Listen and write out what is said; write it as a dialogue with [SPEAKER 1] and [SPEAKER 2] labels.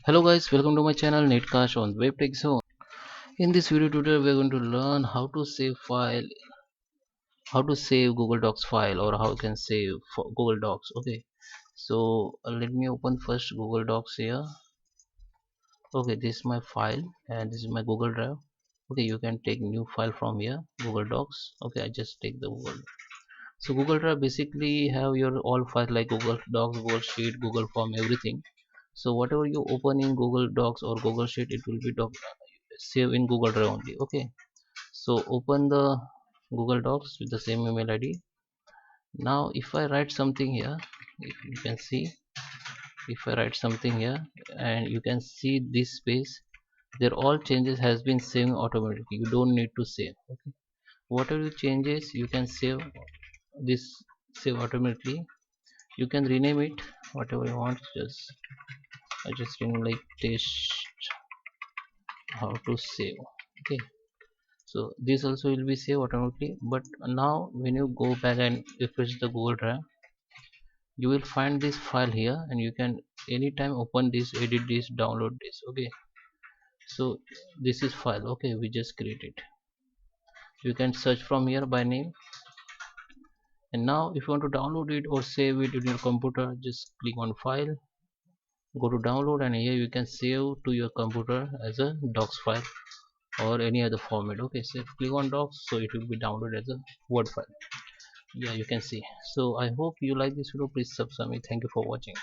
[SPEAKER 1] Hello guys, welcome to my channel Netcast on Web Tech Zone. In this video tutorial, we're going to learn how to save Google Docs file, or how you can save Google Docs. Okay, so let me open first Google Docs here. Okay, this is my file and this is my Google Drive. Okay, you can take new file from here, Google Docs. Okay, I just take the Google. So Google Drive basically have your all files like Google Docs, Google Sheet, Google Form, everything. So whatever you open in Google Docs or Google Sheet, it will be save in Google Drive only. Okay, so open the Google Docs with the same email ID. Now if I write something here, if you can see, if I write something here and you can see this space, there all changes has been saved automatically. You don't need to save. Okay, whatever changes you can save this, save automatically. You can rename it whatever you want. I just rename like test how to save. Okay, so this also will be saved automatically. But now when you go back and refresh the Google Drive, you will find this file here and you can anytime open this, edit this, download this. Okay, so this is file. Okay, we just create it. You can search from here by name, and now if you want to download it or save it in your computer, just click on file, go to download, and here you can save to your computer as a docs file or any other format. Okay, so click on docs, so it will be downloaded as a word file. Yeah, you can see. So I hope you like this video. Please subscribe me. Thank you for watching.